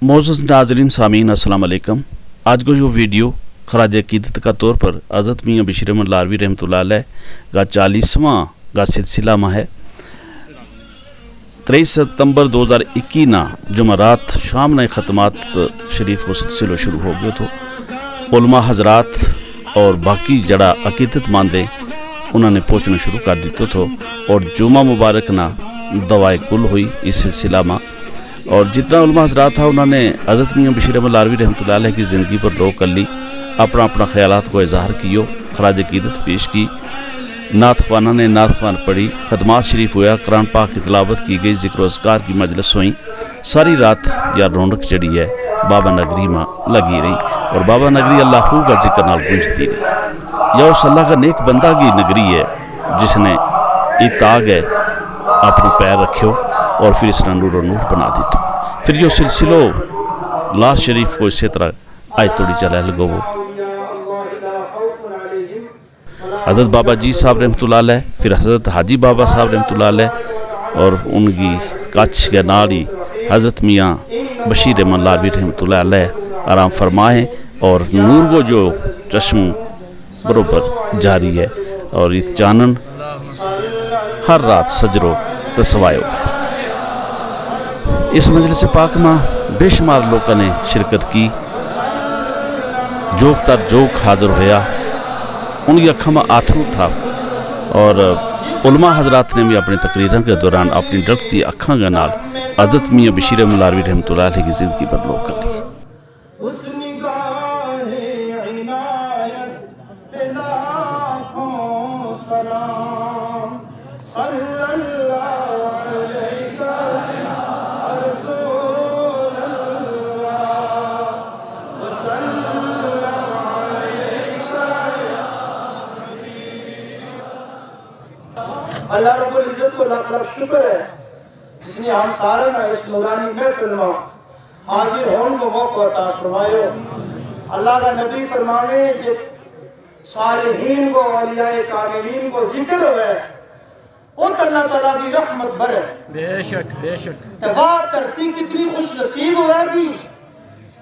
मोअज़्ज़ज़ नाज़रीन सामीन अस्सलाम वालेकुम। आज को जो वीडियो खराज अक़ीदत का तौर पर हज़रत मियाँ बशीर अहमद लारवी रहमतुल्लाह अलैह का 40वां का सिलसिला में है। 23 सितंबर 2021 ना जुमरात शाम ने ख़तमात शरीफ को सिलसिलो शुरू हो गयो तो उलमा हजरात और बाकी जड़ा अक़ीदत मानदे उन्होंने पहुँचना शुरू कर दितो तो और जुमा मुबारक ना दवाए कुल हुई इस सिलसिला में। और जितना उलमा हजरात था उन्होंने हज़रत मियाँ बशीर अहमद लारवी रहमतुल्लाह अलैह की ज़िंदगी पर रो कर ली, अपना अपना ख़यालात को इज़हार कियो, खराज अक़ीदत पेश की, नात ख़वाना ने नात ख़वान पढ़ी, ख़दमात शरीफ हुआ, कुरान पाक की तिलावत की गई, ज़िक्र अज़कार की मजलिस हुई। सारी रात या रौनक चढ़ी है बाबा नगरी में लगी रही और बाबा नगरी अल्लाह का जिक्र नाल गूंजती रही। या उस अल्लाह का नेक बंदा की नगरी है जिसने इताग है अपने पैर रखियो और फिर इसने नूर नूर बना दी। तो फिर जो सिलसिलो लाश शरीफ को इसी तरह आज थोड़ी चला लगो वो हज़रत बाबा जी साहब रहमतुल्लाह अलैह, फिर हज़रत हाजी बाबा साहब रहमतुल्लाह अलैह और उनकी कच्छ के नाल ही हज़रत मियाँ बशीर अहमद लारवी रहमतुल्लाह अलैह आराम फरमाए और नूर को जो चश्म बरोबर जारी है और ये चानन हर रात सजरो तसवायो है। इस मजलिस पाक में बेशुमार लोगों ने शिरकत की, जोक तर जोक हाजिर होया, उनकी अखा में आथरू था और उलमा हजरात ने भी अपनी तकरीरों के दौरान अपनी डरती अखा के नाल हज़रत मियाँ बशीर अहमद लारवी रहमतुल्लाह अलैह की ज़िंदगी पर लो कर ली। अल्लाह रब्बुल इज्जत को लाख लाख शुक्र है जिसने हम सारे ना इस नूरानी महफिल में हाजिर होने को मौका अता फरमायो। अल्लाह का नबी फरमावे कि सालिहीन को औलियाए कामिलीन को जिक्र होवे वो अल्लाह ताला की रहमत बरे। बेशक बेशक तबा धरती कितनी खुश नसीब होगी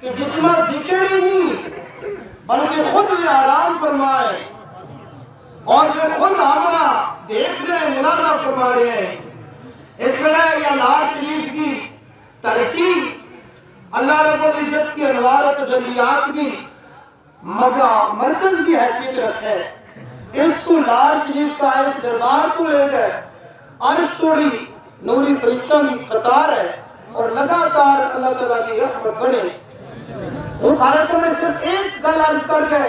कि जिसमें जिक्र ही नहीं बल्कि खुद भी आराम फरमाए और वे खुद हमारा देख रहे हैं, मुलाजा फरमा रहे हैं। इस वजह या लाल शरीफ की तरक्की अल्लाह रब्बुल इज्जत की अनवार और तजल्लियात की मरकज की हैसियत रखे। इसको लाल शरीफ का इस दरबार को ले गए अर्श तोड़ी नूरी फरिश्तों की कतार है और लगातार अल्लाह ताला की रहमत बने। वो सारे समय सिर्फ एक गल अर्ज करके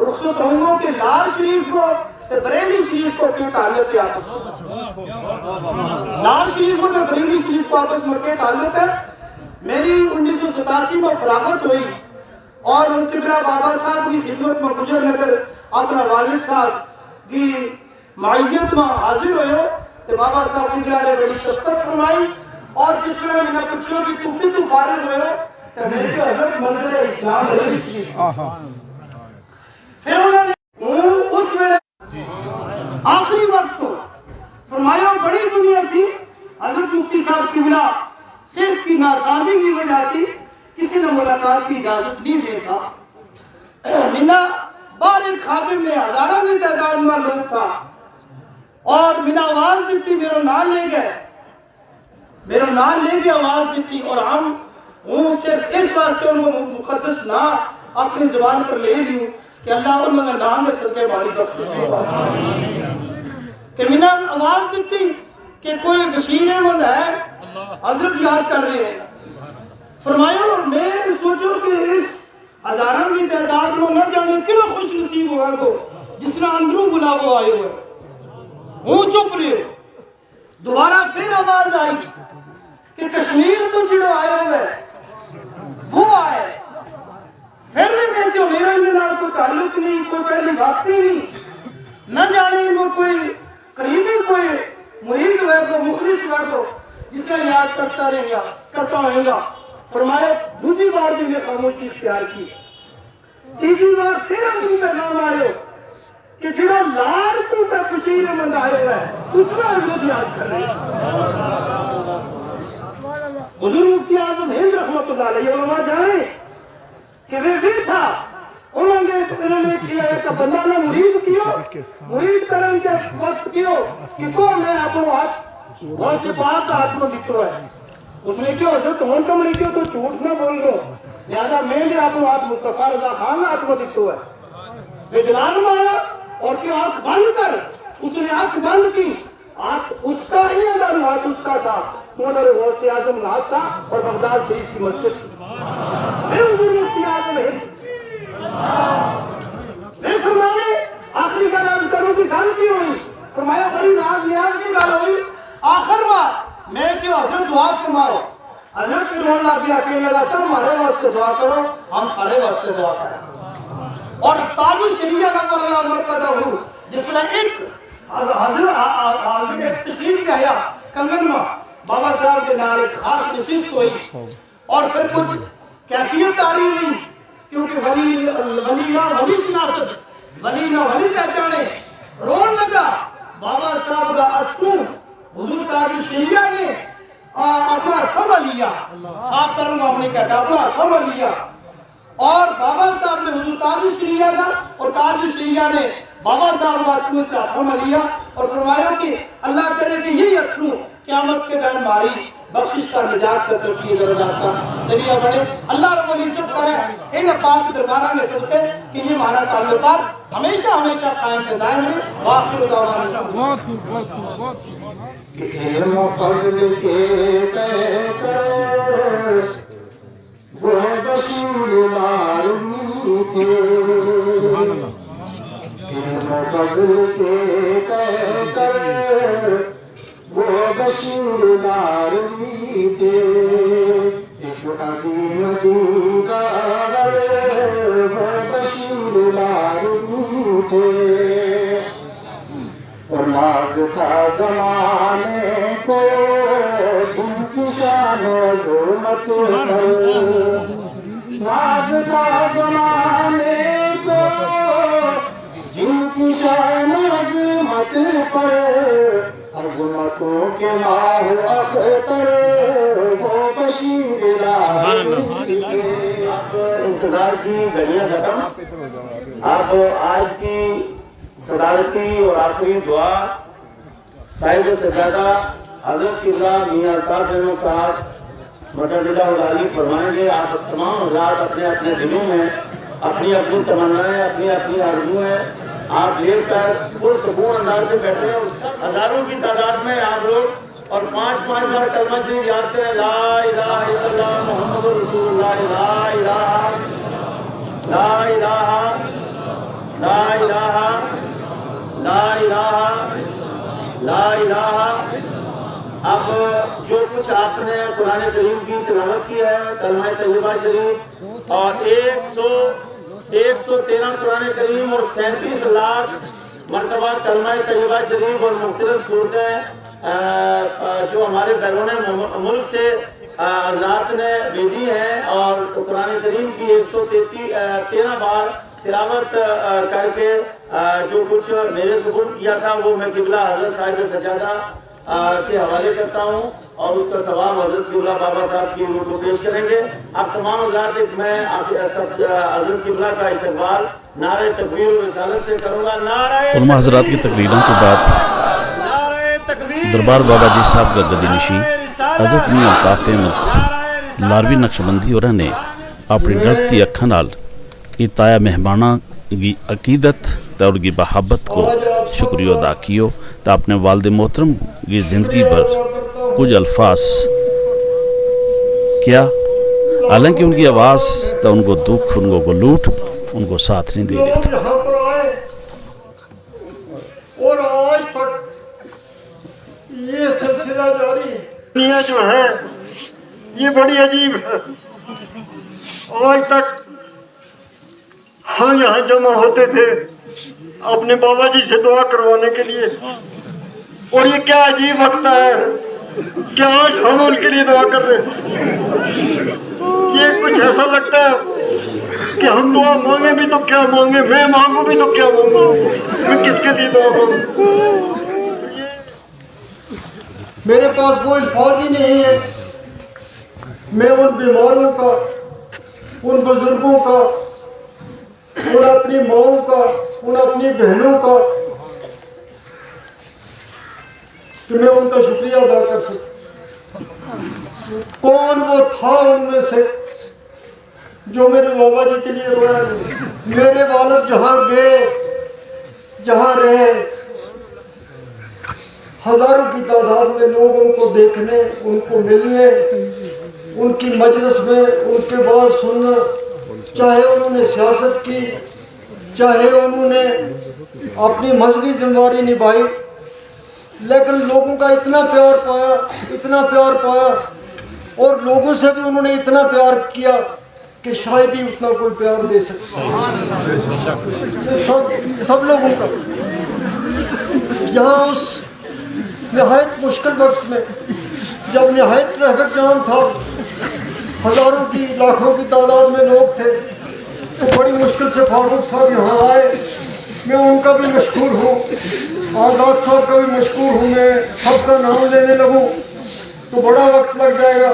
रुखसत होंगे कि लाल शरीफ को बरेली शरीफ को क्या ताल्लुक है आपस में, लाल शरीफ को तो बरेली शरीफ को आपस में क्या ताल्लुक है। मेरी 1987 में फरागत हुई और उनके बाबा साहब की खिदमत में गुजर नगर अपना वालिद साहब की मायत में हाजिर हुए तो बाबा साहब की ने बड़ी शफकत फरमाई और जिस तरह मैंने पूछो कि तू कितने फारिग हुए तो मेरे को हजरत मंजिल इस्लाम फिर उन्होंने उस वेले आखिरी वक्त तो फरमाया बड़ी दुनिया थी। हजरत मुफ्ती साहब की मिला सेहत की नासाजी की वजह थी, किसी ने मुलाकात की इजाजत नहीं देता। मिना बाहर एक खादिम ने हजारों की तादाद में लोग था और मिना आवाज दी थी, मेरा नाम ले गए, मेरा नाम ले गए आवाज दी थी और हम वो सिर्फ इस वास्ते उनको मुकद्दस ना अपनी जुबान पर ले ली कि अल्लाह उनका नाम में सदके वाली कि मिना आवाज दी कि कोई बशीर अहमद है हजरत याद कर रहे हैं। फरमाया मैं सोचो कि इस हजारों की तादाद में न जाने कितना खुश नसीब हुआ को जिसने अंदरों बुलावो आए हुए वो चुप रहे हो। दोबारा फिर आवाज आई कि कश्मीर तो जिड़ो आए हुए वो आए। फिर मैं जो मेरा कोई ताल्लुक नहीं, कोई पहली वापसी नहीं, न जाने वो कोई करीबी कोई मुरीद हुआ को मुखलिस हुआ को जिसका याद करता रहेगा करता रहेगा। फरमाया दूसरी बार भी मैं खामोशी इख्तियार की, तीसरी बार फिर हम पैगाम आयो कि जो लाल को बशीर अहमद आया है उसमें हम याद कर रहे हैं। हुजूर मुफ्ती आजम हिंद रहमतुल्लाह अलैह उलमा जाने कि वे था उन्होंने एक बंदा ने मुरीद किया मुरीद करने के वक्त कियो कि को मैं अपनो हाथ बहुत से बात हाथ में दिखो है उसने क्यों जो तुम कम लिखो तो झूठ ना बोल दो लिहाजा मैंने अपनो हाथ मुस्तफा रजा खान हाथ में दिखो है वे जलाल में आया और क्यों आंख बंद कर उसने आंख बंद की हाथ उसका ही अंदर हाथ उसका था उधर गौस आजम हाथ था और बगदाद शरीफ की मस्जिद मुफ्ती आजम हिंद मैं फरमाने आखिरी गल अर्ज करूं कि गल की हुई फरमाया बड़ी नाज नियाज की गल हुई आखिर बार मैं क्यों हजरत दुआ फरमाओ हजरत फिर रोने लग गया कहने लगा तुम हमारे वास्ते दुआ करो हम तुम्हारे वास्ते दुआ करें और ताजु शरीया नंबर मरकदा हूं जिसमें एक हजरत तशरीफ ले आया कंगन में बाबा साहब के नाल एक खास नशिस्त हुई और फिर कुछ कैफियत तारी हुई क्योंकि वली ना वली सिनासत वली ना वली पहचाने रोन लगा बाबा साहब का अथरू हुजूर ताजु शरीया ने अपना अथम लिया साफ करूंगा अपने कहता अपना अथम लिया और बाबा साहब ने हुजूर ताजु शरीया का और ताजु शरीया ने बाबा साहब का अथरू से अथम लिया और फरमाया कि अल्लाह करे कि यही अथरू क़यामत के दिन हमारी बख्शिश का निजात का तरक्की दर्जात का जरिया बने अल्लाह रब्बुल इज्जत करे इन पाक दरबार में सदके कि ये हमारा ताल्लुकात हमेशा हमेशा कायम के दायम रहे वाखिर दावाना बहुत इल्म फज़ल के कहकर वो बशीर मारूनी थे इल्म फज़ल के कहकर वो बशीर मारूनी थे एक अज़ीम का वो बशीर मारूनी थे और नाज था ज़माने को जिनकी शान ज़ुल्मत पर नाज था ज़माने को जिनकी शान ज़ुल्मत पर अज़मतों के माह अख्तर वो बशीर इंतजार की घड़ियां खत्म अब आज की सदारती और आखिरी दुआ साहिब से ज्यादा हजरत किबला मियां अल्ताफ अहमद साहब मदरसा उलाली फरमाएंगे आप तमाम हजरात अपने अपने दिलों में अपनी अपनी तमन्नाएं अपनी अपनी आरज़ूएं आप लेकर उस सुकून अंदाज से बैठे हैं हजारों की तादाद में आप लोग और 5-5 बार कलमा शरीफ याद करें ला इलाहा इल्लल्लाह मुहम्मदुर रसूलुल्लाह ला इलाहा ला इलाहा ला इलाहा ला इलाहा ला इलाहा। अब जो कुछ आपने कुरान करीम की तिलावत की है कलमा तैयबा शरीफ और 113 कुरान करीम और 37 लाख मरतबा कलमा तैयबा शरीफ और मुख्तलिफ सूरतें जो हमारे बैरून मुल्क से हजरात ने भेजी हैं और कुरान करीम की 113 बार तिलावत करके जो कुछ मेरे सुपुर्द किया था वो मैं किबला हजरत साहिब सज्जादा के हवाले करता हूँ और उसका सवाब हजरत किबला बाबा साहब की रूह को पेश करेंगे। अब तमाम हजरात मैं हजरत किबला का इस्तकबाल नारे तकबीर और रिसालत से करूँगा। नारे उलमा हजरात की तकरीरों के बाद दरबार बाबा जी साहब का गदी निशी हजरत मियां अल्ताफ अहमद लारवी नक्शबंदी और ने अपनी डरती अखा नाल इताया मेहमाना की अकीदत तो उनकी बहाबत को शुक्रिया अदा कियो तो अपने वालिद मोहतरम की ज़िंदगी पर कुछ अल्फाज क्या हालांकि उनकी आवाज़ तो उनको दुख उनको लूट उनको साथ नहीं दे रही थी। और आज तक ये सिलसिला जारी है। दुनिया जो है ये बड़ी अजीब है। आज तक हम यहाँ जमा होते थे अपने बाबा जी से दुआ करवाने के लिए और ये क्या अजीब वक्त है कि आज हम उनके लिए दुआ कर रहे हैं। ये कुछ ऐसा लगता है कि हम दुआ मांगे भी तो क्या मांगे, मैं मांगू भी तो क्या मांगू, मैं किसके लिए दुआ मांगू। मेरे पास कोई अल्फाज ही नहीं है मैं उन बीमारों का, उन बुजुर्गों का, उन अपनी माओं का, उन अपनी बहनों का, कि मैं उनका शुक्रिया अदा कर सकूं। कौन वो था उनमें से जो मेरे बाबा जी के लिए रोया नहीं? मेरे वालिद जहाँ गए, जहाँ रहे, हजारों की तादाद में लोग उनको देखने, उनको मिलने, उनकी मजलिस में उनके बात सुनना, चाहे उन्होंने सियासत की, चाहे उन्होंने अपनी मजहबी जिम्मेदारी निभाई, लेकिन लोगों का इतना प्यार पाया, इतना प्यार पाया, और लोगों से भी उन्होंने इतना प्यार किया कि शायद ही उतना कोई प्यार दे सकता। सब लोगों का यहाँ उस नहायत मुश्किल वक्त में, जब नहायत ट्रैफिक जाम था, हजारों की लाखों की तादाद में लोग थे, तो बड़ी मुश्किल से फारूक साहब यहाँ आए। मैं उनका भी मशहूर हूँ, आज़ाद साहब का भी मशहूर हूँ। मैं सबका नाम लेने लगूँ तो बड़ा वक्त लग जाएगा।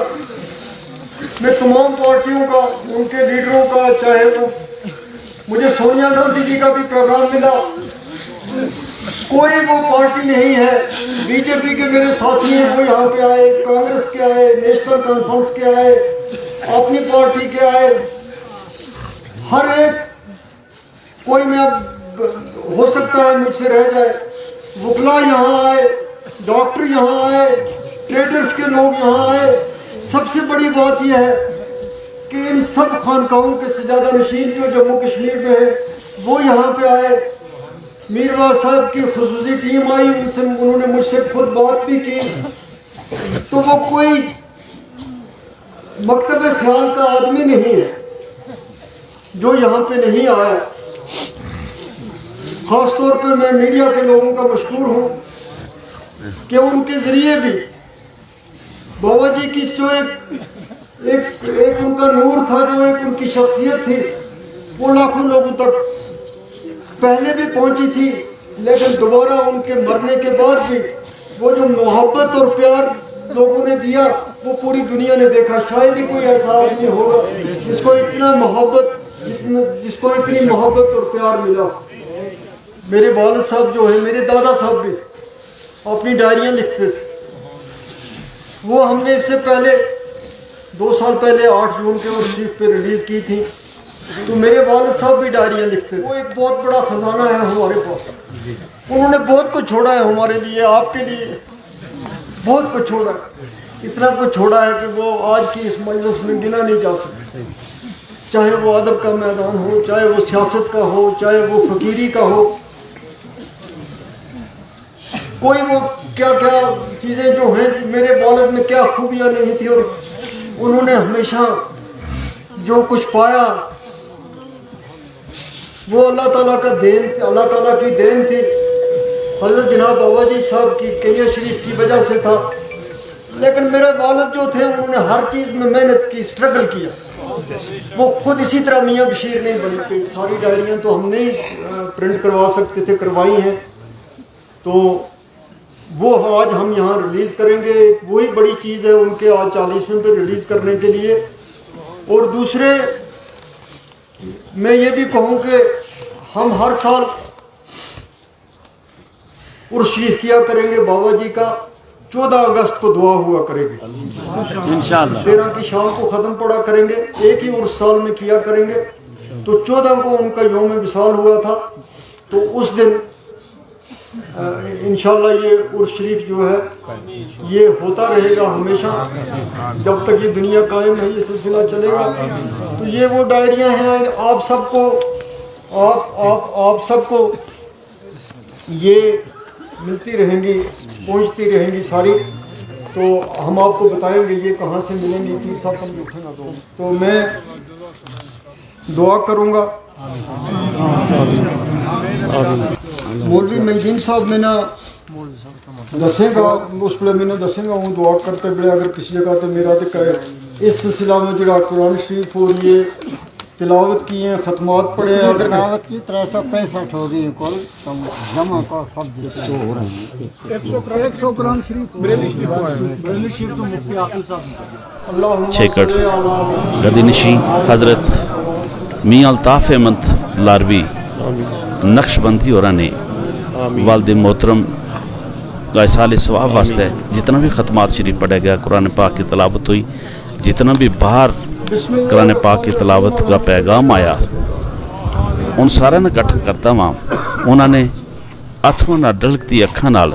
मैं तमाम पार्टियों का, उनके लीडरों का, चाहे वो मुझे सोनिया गांधी जी का भी पैगाम मिला, कोई वो पार्टी नहीं है, बीजेपी के मेरे साथी हैं वो यहाँ पे आए, कांग्रेस के आए, नेशनल कॉन्फ्रेंस के आए, अपनी पार्टी के आए, हर एक कोई में अब हो सकता है मुझसे रह जाए, वकला यहाँ आए, डॉक्टर यहाँ आए, ट्रेडर्स के लोग यहाँ आए। सबसे बड़ी बात यह है कि इन सब खानकाहों के सजादा नशीन जो जम्मू कश्मीर में है वो यहाँ पे आए। मीरवाज साहब की खुसूसी टीम आई, उन्होंने मुझसे खुद बात भी की। तो वो कोई मकतब ख्याल का आदमी नहीं है जो यहाँ पे नहीं आया। खास तौर पे मैं मीडिया के लोगों का मशहूर हूँ कि उनके जरिए भी बाबा जी की जो एक उनका नूर था, जो एक उनकी शख्सियत थी, वो लाखों लोगों तक पहले भी पहुंची थी, लेकिन दोबारा उनके मरने के बाद भी वो जो मोहब्बत और प्यार लोगों ने दिया वो पूरी दुनिया ने देखा। शायद ही कोई ऐसा आदमी होगा जिसको इतना मोहब्बत, जिसको इतनी मोहब्बत और प्यार मिला। मेरे वालिद साहब जो है, मेरे दादा साहब भी अपनी डायरियाँ लिखते थे। वो हमने इससे पहले 2 साल पहले 8 जून के उस शरीफ पे रिलीज की थी। तो मेरे वालिद साहब भी डायरियाँ लिखते थे। वो एक बहुत बड़ा खजाना है हमारे पास। उन्होंने बहुत कुछ छोड़ा है हमारे लिए, आपके लिए बहुत कुछ छोड़ा है। इतना कुछ छोड़ा है कि वो आज की इस मजलिस में गिना नहीं जा सकता। चाहे वो अदब का मैदान हो, चाहे वो सियासत का हो, चाहे वो फकीरी का हो, कोई वो क्या क्या चीज़ें जो हैं, मेरे वालिद में क्या खूबियाँ नहीं थी, और उन्होंने हमेशा जो कुछ पाया वो अल्लाह ताला का देन, अल्लाह ताला की देन थी। हज़रत जनाब बाबा जी साहब की कैया शरीफ की वजह से था। लेकिन मेरे वालिद जो थे उन्होंने हर चीज़ में मेहनत की, स्ट्रगल किया। वो खुद इसी तरह मियाँ बशीर नहीं बनी थी। सारी डायरियाँ तो हम नहीं प्रिंट करवा सकते थे, करवाई हैं। तो वो आज हम यहाँ रिलीज़ करेंगे। वही बड़ी चीज़ है उनके आज 40वें पे रिलीज़ करने के लिए। और दूसरे मैं ये भी कहूँ कि हम हर साल उर्स शरीफ किया करेंगे बाबा जी का। 14 अगस्त को दुआ हुआ करेंगे इंशाअल्लाह। 13 की शाम को ख़त्म पड़ा करेंगे। एक ही उर्स साल में किया करेंगे। तो 14 को उनका यौम विसाल हुआ था। तो उस दिन इंशाअल्लाह ये उर्स शरीफ जो है ये होता रहेगा हमेशा, जब तक ये दुनिया कायम है, ये सिलसिला चलेगा। तो ये वो डायरियाँ हैं, आप सबको ये मिलती रहेंगी, पहुंचती रहेंगी सारी। तो हम आपको बताएंगे ये कहाँ से मिलेंगी, कि सब हम उठेगा। तो मैं दुआ करूँगा। मौलवी महीदीन साहब में ना दसेगा, उस पर मैंने दसेगा हूँ दुआ करते बड़े। अगर किसी जगह तो मेरा तो करे इस सिलसिला में जरा कुरान शरीफ और ये तिलावत की हैं, खतमात पढ़े हैं। अगर तिलावत की 365 हो गई कुल, तो जमा का सब जितने हो रहे हैं 100 कुरान शरीफ बरेली शरीफ तो मुफ्ती आकिब साहब अल्लाहुम्मा छेकड़ सल्ली अला गदीनशी हज़रत मियां अल्ताफ़ अहमद लारवी नक्शबंदी और ने वालिद मोहतरम का इसाले सवाब वास्ते जितना भी ख़त्मात शरीफ पढ़ा गया, कुरान पाक की तलावत हुई, जितना भी बाहर कुरान पाक की तलावत का पैगाम आया, उन सारे ने इकट्ठा करता वहाँ उन्होंने अथों ना डलकती अखा नाल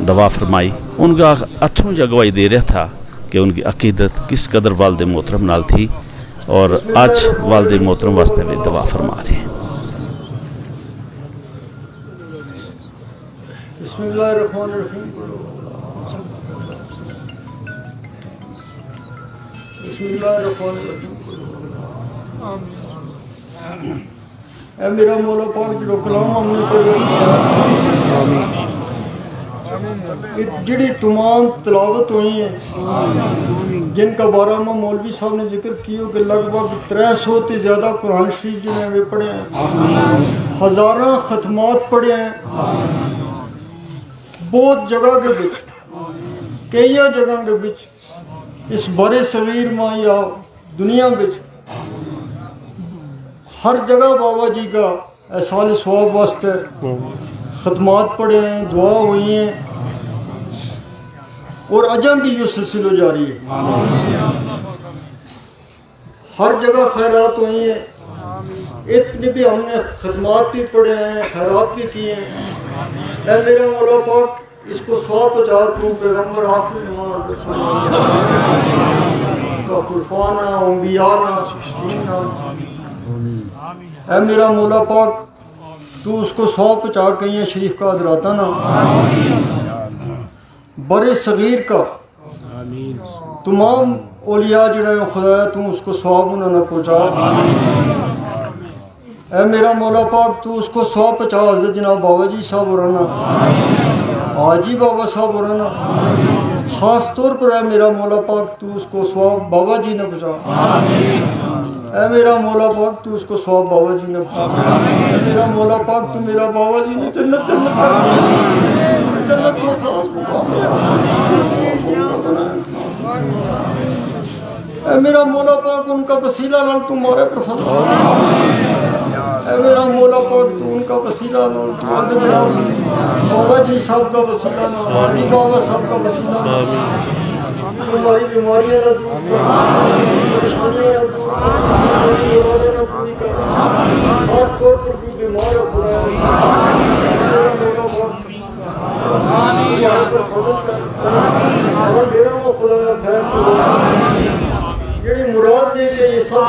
दवा फरमाई। उनका अथों जो गवाही दे रहा था कि उनकी अकीदत किस कदर वालिद मोहतरम नाल थी, और आज वालिद मोहतरम वास्ते भी दवा फरमा रहे हैं। बिस्मिल्लाहिर्रहमानिर्रहीम। बिस्मिल्लाहिर्रहमानिर्रहीम। ऐ मेरा मौला पाक जो कलाम हमने पढ़ा, जिहड़ी तमाम तिलावत हुई है, जिनका बारह में मौलवी साहब ने जिक्र किया कि लगभग 300 से ज़्यादा कुरान शरीफ जिन्हें वे पढ़े हैं, हज़ारों खतमात पढ़े हैं, बहुत जगह के बिच, कई जगह के बिच, इस बड़े सगीर में या दुनिया बिच हर जगह बाबा जी का एहसास सवाब वास्ते खतमात पढ़े हैं, दुआ हुई हैं, और अजम भी ये सिलसिला जारी है। हर जगह खैरात हुई हैं, इतने भी हमने खतमात भी पढ़े हैं, खैरात भी किए हैं। ऐ मेरा मौला पाक इसको 150 पैगम्बर आखिरी का कुर्बाना अंबियाना सिस्तीना। ऐ मेरा मौला पाक तू उसको 150 कहीं शरीफ का हजराता ना बड़े सगीर का तमाम औलिया जड़ा खुदाया तू उसको सवाब उन्होंने पहुँचा। ऐ मेरा मौला पाक तू उसको 150 हज़रत जनाब बाबा जी साहब और हाजी बाबा साहब और ख़ास तौर पर है मेरा मौला पाक तू उसको सवाब बाबा जी ने पहुँचा। ऐ मेरा मौला पाक तू उसको सवाब बाबा जी ने पहुँचा। ऐ मेरा मौला पाक तू मेरा बाबा जी ने जन्नत जन्नत जन्नत में खास मुकाम दिया। ऐ मेरा मौला पाक उनका वसीला लाल तुम्हारे पर फजल। ऐ मेरा मौला पाक तू उनका वसीला लाल तुम्हारे बाबा जी साहब का वसीला लाल, हाजी बाबा साहब का वसीला लाल, तुम्हारी बीमारियां ना दूर कर, परेशानियां ना दूर कर, तुम्हारी इरादे ना पूरी कर, खास तौर पर भी बीमार हो गया है। मेरा मौला पाक तुम्हारे पर फजल कर, और मेरा वो खुदा खैर जेड़ी मुराद दे के ये सब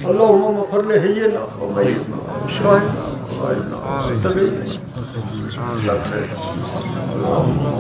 अल्लाहुम्मा मग़फ़िर ले हय्यना व मय्यितना व शाहिदना व ग़ाइबना व सगीरना अल्लाहुम्मा